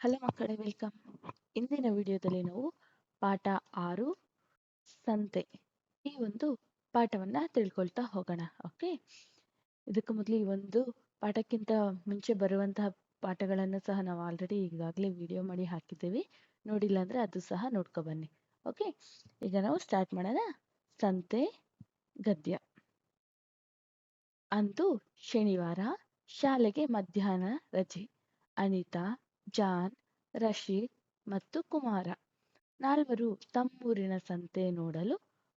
Hello ಮಕ್ಕಳೇ, welcome. ಇಂದಿನ ವಿಡಿಯೋದಲ್ಲಿ ನಾವು ಪಾಠ 6 ಸಂತೆ ಈ ಒಂದು ಪಾಠವನ್ನ ತಿಳ್ಕೊಳ್ತಾ ಹೋಗೋಣ. ಓಕೆ, ಇದಕ್ಕೆ ಮೊದಲು ಈ ಒಂದು ಪಾಠಕ್ಕಿಂತ ಮುಂಚೆ ಬರುವಂತಹ ಪಾಠಗಳನ್ನು ಸಹ ನಾವು ಆಲ್ರೆಡಿ ಈಗಾಗಲೇ ವಿಡಿಯೋ ಮಾಡಿ ಹಾಕಿದ್ದೇವೆ. ನೋಡಿಲ್ಲ ಅಂದ್ರೆ ಅದು ಸಹ ನೋಡ್ಕೊ ಬನ್ನಿ. ಓಕೆ, ಈಗ ನಾವು ಸ್ಟಾರ್ಟ್ ಮಾಡೋಣ. ಸಂತೆ ಗದ್ಯ. ಅಂದು ಶನಿವಾರ, ಶಾಲೆಗೆ ಮಧ್ಯಾಹ್ನ ರಜೆ. ಅನಿತಾ, ಜಾನ್, ರಶೀದ್ ಮತ್ತು ಕುಮಾರ ನಾಲ್ವರು ತಮ್ಮೂರಿನ ಸಂತೆ ನೋಡಲು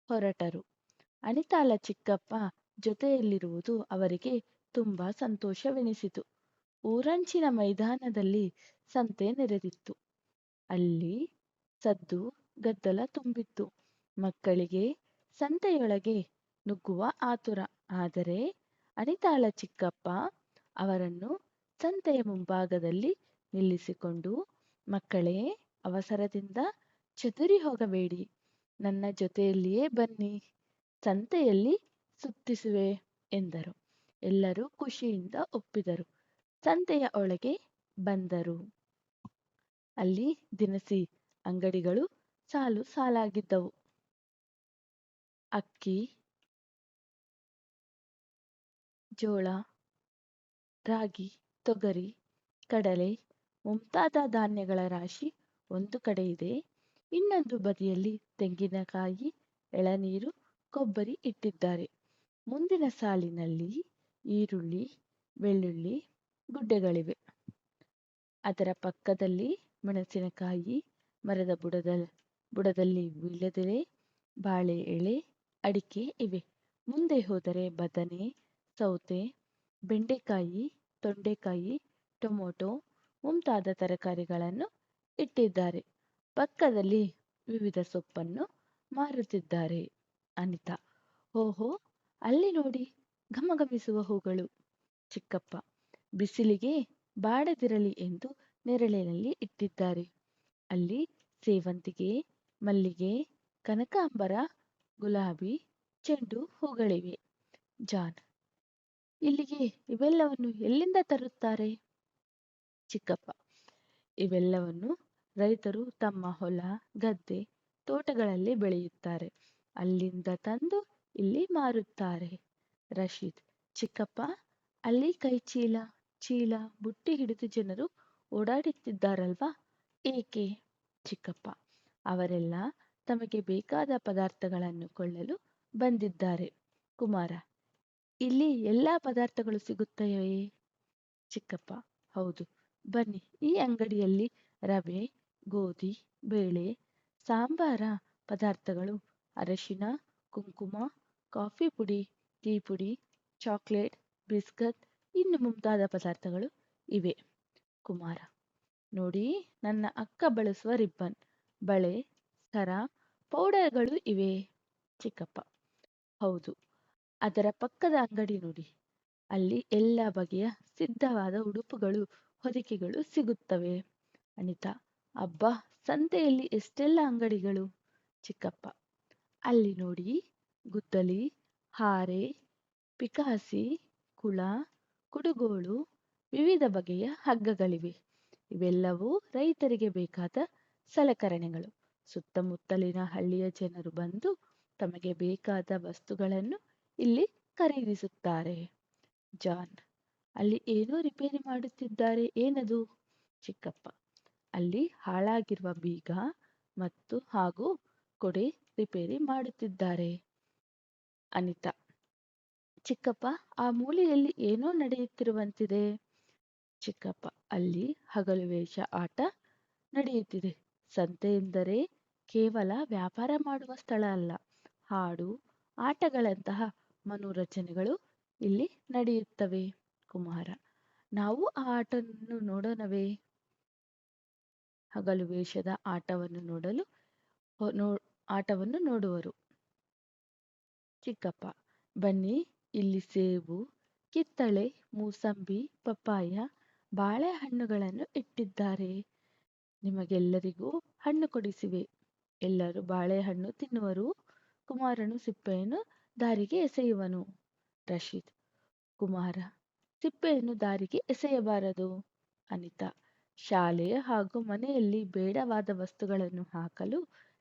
ಹೊರಟರು. ಅನಿತಾಳ ಚಿಕ್ಕಪ್ಪ ಜೊತೆಯಲ್ಲಿರುವುದು ಅವರಿಗೆ ತುಂಬಾ ಸಂತೋಷವೆನಿಸಿತು. ಊರಂಚಿನ ಮೈದಾನದಲ್ಲಿ ಸಂತೆ ನೆರೆದಿತ್ತು. ಅಲ್ಲಿ ಸದ್ದು ಗದ್ದಲ ತುಂಬಿತ್ತು. ಮಕ್ಕಳಿಗೆ ಸಂತೆಯೊಳಗೆ ನುಗ್ಗುವ ಆತುರ. ಆದರೆ ಅನಿತಾಳ ಚಿಕ್ಕಪ್ಪ ಅವರನ್ನು ಸಂತೆಯ ಮುಂಭಾಗದಲ್ಲಿ ನಿಲ್ಲಿಸಿಕೊಂಡು, ಮಕ್ಕಳೇ, ಅವಸರದಿಂದ ಚದುರಿ ಹೋಗಬೇಡಿ, ನನ್ನ ಜೊತೆಯಲ್ಲಿಯೇ ಬನ್ನಿ, ಸಂತೆಯಲ್ಲಿ ಸುತ್ತಿಸುವೆ ಎಂದರು. ಎಲ್ಲರೂ ಖುಷಿಯಿಂದ ಒಪ್ಪಿದರು. ಸಂತೆಯ ಒಳಗೆ ಬಂದರು. ಅಲ್ಲಿ ದಿನಸಿ ಅಂಗಡಿಗಳು ಸಾಲು ಸಾಲಾಗಿದ್ದವು. ಅಕ್ಕಿ, ಜೋಳ, ರಾಗಿ, ತೊಗರಿ, ಕಡಲೆ ಮುಂತಾದ ಧಾನ್ಯಗಳ ರಾಶಿ ಒಂದು ಕಡೆ ಇದೆ. ಇನ್ನೊಂದು ಬದಿಯಲ್ಲಿ ತೆಂಗಿನಕಾಯಿ, ಎಳನೀರು, ಕೊಬ್ಬರಿ ಇಟ್ಟಿದ್ದಾರೆ. ಮುಂದಿನ ಸಾಲಿನಲ್ಲಿ ಈರುಳ್ಳಿ, ಬೆಳ್ಳುಳ್ಳಿ ಗುಡ್ಡೆಗಳಿವೆ. ಅದರ ಪಕ್ಕದಲ್ಲಿ ಮೆಣಸಿನಕಾಯಿ, ಮರದ ಬುಡದಲ್ಲಿ ವೀಳ್ಯದೆಲೆ, ಬಾಳೆ ಎಲೆ, ಅಡಿಕೆ ಇವೆ. ಮುಂದೆ ಹೋದರೆ ಬದನೆ, ಸೌತೆ, ಬೆಂಡೆಕಾಯಿ, ತೊಂಡೆಕಾಯಿ, ಟೊಮೊಟೊ ಮುಂತಾದ ತರಕಾರಿಗಳನ್ನು ಇಟ್ಟಿದ್ದಾರೆ. ಪಕ್ಕದಲ್ಲಿ ವಿವಿಧ ಸೊಪ್ಪನ್ನು ಮಾರುತ್ತಿದ್ದಾರೆ. ಅನಿತಾ: ಓಹೋ, ಅಲ್ಲಿ ನೋಡಿ, ಘಮಘಮಿಸುವ ಹೂಗಳು. ಚಿಕ್ಕಪ್ಪ: ಬಿಸಿಲಿಗೆ ಬಾಡದಿರಲಿ ಎಂದು ನೆರಳಿನಲ್ಲಿ ಇಟ್ಟಿದ್ದಾರೆ. ಅಲ್ಲಿ ಸೇವಂತಿಗೆ, ಮಲ್ಲಿಗೆ, ಕನಕಾಂಬರ, ಗುಲಾಬಿ, ಚೆಂಡು ಹೂಗಳಿವೆ. ಜಾನ್: ಇಲ್ಲಿಗೆ ಇವೆಲ್ಲವನ್ನು ಎಲ್ಲಿಂದ ತರುತ್ತಾರೆ? ಚಿಕ್ಕಪ್ಪ: ಇವೆಲ್ಲವನ್ನು ರೈತರು ತಮ್ಮ ಹೊಲ, ಗದ್ದೆ, ತೋಟಗಳಲ್ಲಿ ಬೆಳೆಯುತ್ತಾರೆ. ಅಲ್ಲಿಂದ ತಂದು ಇಲ್ಲಿ ಮಾರುತ್ತಾರೆ. ರಶೀದ್: ಚಿಕ್ಕಪ್ಪ, ಅಲ್ಲಿ ಕೈಚೀಲ, ಚೀಲ, ಬುಟ್ಟಿ ಹಿಡಿದು ಜನರು ಓಡಾಡುತ್ತಿದ್ದಾರಲ್ವಾ, ಏಕೆ? ಚಿಕ್ಕಪ್ಪ: ಅವರೆಲ್ಲ ತಮಗೆ ಬೇಕಾದ ಪದಾರ್ಥಗಳನ್ನು ಕೊಳ್ಳಲು ಬಂದಿದ್ದಾರೆ. ಕುಮಾರ: ಇಲ್ಲಿ ಎಲ್ಲಾ ಪದಾರ್ಥಗಳು ಸಿಗುತ್ತವೆಯೇ? ಚಿಕ್ಕಪ್ಪ: ಹೌದು, ಬನ್ನಿ, ಈ ಅಂಗಡಿಯಲ್ಲಿ ರವೆ, ಗೋಧಿ, ಬೇಳೆ, ಸಾಂಬಾರ ಪದಾರ್ಥಗಳು, ಅರಶಿನ, ಕುಂಕುಮ, ಕಾಫಿ ಪುಡಿ, ಟೀ ಪುಡಿ, ಚಾಕ್ಲೇಟ್, ಬಿಸ್ಕತ್ ಇನ್ನು ಮುಂತಾದ ಪದಾರ್ಥಗಳು ಇವೆ. ಕುಮಾರ: ನೋಡಿ, ನನ್ನ ಅಕ್ಕ ಬಳಸುವ ರಿಬ್ಬನ್, ಬಳೆ, ಸರ, ಪೌಡರ್ಗಳು ಇವೆ. ಚಿಕ್ಕಪ್ಪ: ಹೌದು, ಅದರ ಪಕ್ಕದ ಅಂಗಡಿ ನೋಡಿ, ಅಲ್ಲಿ ಎಲ್ಲ ಬಗೆಯ ಸಿದ್ಧವಾದ ಉಡುಪುಗಳು, ಹೊದಿಕೆಗಳು ಸಿಗುತ್ತವೆ. ಅನಿತಾ: ಅಬ್ಬಾ, ಸಂತೆಯಲ್ಲಿ ಎಷ್ಟೆಲ್ಲ ಅಂಗಡಿಗಳು. ಚಿಕ್ಕಪ್ಪ: ಅಲ್ಲಿ ನೋಡಿ, ಗುದ್ದಲಿ, ಹಾರೆ, ಪಿಕಾಸಿ, ಕುಳ, ಕುಡುಗೋಲು, ವಿವಿಧ ಬಗೆಯ ಹಗ್ಗಗಳಿವೆ. ಇವೆಲ್ಲವೂ ರೈತರಿಗೆ ಬೇಕಾದ ಸಲಕರಣೆಗಳು. ಸುತ್ತಮುತ್ತಲಿನ ಹಳ್ಳಿಯ ಜನರು ಬಂದು ತಮಗೆ ಬೇಕಾದ ವಸ್ತುಗಳನ್ನು ಇಲ್ಲಿ ಖರೀದಿಸುತ್ತಾರೆ. ಜಾನ್: ಅಲ್ಲಿ ಏನೋ ರಿಪೇರಿ ಮಾಡುತ್ತಿದ್ದಾರೆ, ಏನದು? ಚಿಕ್ಕಪ್ಪ: ಅಲ್ಲಿ ಹಾಳಾಗಿರುವ ಬೀಗ ಹಾಗೂ ಕೊಡೆ ರಿಪೇರಿ ಮಾಡುತ್ತಿದ್ದಾರೆ. ಅನಿತಾ: ಚಿಕ್ಕಪ್ಪ, ಆ ಮೂಲೆಯಲ್ಲಿ ಏನೋ ನಡೆಯುತ್ತಿರುವಂತಿದೆ. ಚಿಕ್ಕಪ್ಪ: ಅಲ್ಲಿ ಹಗಲು ವೇಷ ಆಟ ನಡೆಯುತ್ತಿದೆ. ಸಂತೆ ಎಂದರೆ ಕೇವಲ ವ್ಯಾಪಾರ ಮಾಡುವ ಸ್ಥಳ ಅಲ್ಲ, ಹಾಡು, ಆಟಗಳಂತಹ ಮನೋರಂಜನೆಗಳು ಇಲ್ಲಿ ನಡೆಯುತ್ತವೆ. ಕುಮಾರ: ನಾವು ಆ ಆಟವನ್ನು ನೋಡೋಣವೇ? ಹಗಲು ವೇಷದ ಆಟವನ್ನು ನೋಡುವರು. ಚಿಕ್ಕಪ್ಪ: ಬನ್ನಿ, ಇಲ್ಲಿ ಸೇಬು, ಕಿತ್ತಳೆ, ಮೂಸಂಬಿ, ಪಪ್ಪಾಯ, ಬಾಳೆಹಣ್ಣುಗಳನ್ನು ಇಟ್ಟಿದ್ದಾರೆ. ನಿಮಗೆಲ್ಲರಿಗೂ ಹಣ್ಣು ಕೊಡಿಸಿವೆ. ಎಲ್ಲರೂ ಬಾಳೆಹಣ್ಣು ತಿನ್ನುವರು. ಕುಮಾರನು ಸಿಪ್ಪೆಯನ್ನು ದಾರಿಗೆ ಎಸೆಯುವನು. ರಶೀದ್: ಕುಮಾರ: ಸಿಪ್ಪೆಯನ್ನು ದಾರಿಗೆ ಎಸೆಯಬಾರದು. ಅನಿತಾ: ಶಾಲೆ ಹಾಗೂ ಮನೆಯಲ್ಲಿ ಬೇಡವಾದ ವಸ್ತುಗಳನ್ನು ಹಾಕಲು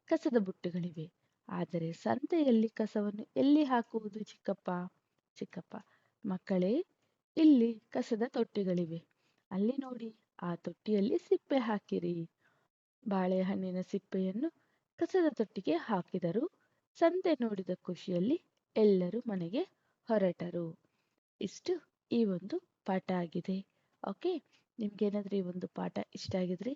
ಕಸದ ಬುಟ್ಟಿಗಳಿವೆ. ಆದರೆ ಸಂತೆಯಲ್ಲಿ ಕಸವನ್ನು ಎಲ್ಲಿ ಹಾಕುವುದು ಚಿಕ್ಕಪ್ಪ? ಚಿಕ್ಕಪ್ಪ: ಮಕ್ಕಳೇ, ಇಲ್ಲಿ ಕಸದ ತೊಟ್ಟಿಗಳಿವೆ. ಅಲ್ಲಿ ನೋಡಿ, ಆ ತೊಟ್ಟಿಯಲ್ಲಿ ಸಿಪ್ಪೆ ಹಾಕಿರಿ. ಬಾಳೆಹಣ್ಣಿನ ಸಿಪ್ಪೆಯನ್ನು ಕಸದ ತೊಟ್ಟಿಗೆ ಹಾಕಿದರು. ಸಂತೆ ನೋಡಿದ ಖುಷಿಯಲ್ಲಿ ಎಲ್ಲರೂ ಮನೆಗೆ ಹೊರಟರು. ಇಷ್ಟು ಈ ಒಂದು ಪಾಠ ಆಗಿದೆ. ಓಕೆ, ನಿಮ್ಗೇನಾದ್ರೂ ಈ ಒಂದು ಪಾಠ ಇಷ್ಟ ಆಗಿದ್ರೆ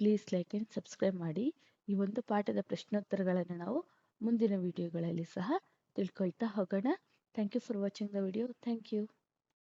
ಪ್ಲೀಸ್ ಲೈಕ್ ಆ್ಯಂಡ್ ಸಬ್ಸ್ಕ್ರೈಬ್ ಮಾಡಿ. ಈ ಒಂದು ಪಾಠದ ಪ್ರಶ್ನೋತ್ತರಗಳನ್ನು ನಾವು ಮುಂದಿನ ವಿಡಿಯೋಗಳಲ್ಲಿ ಸಹ ತಿಳ್ಕೊಳ್ತಾ ಹೋಗೋಣ. Thank you for watching the video. Thank you.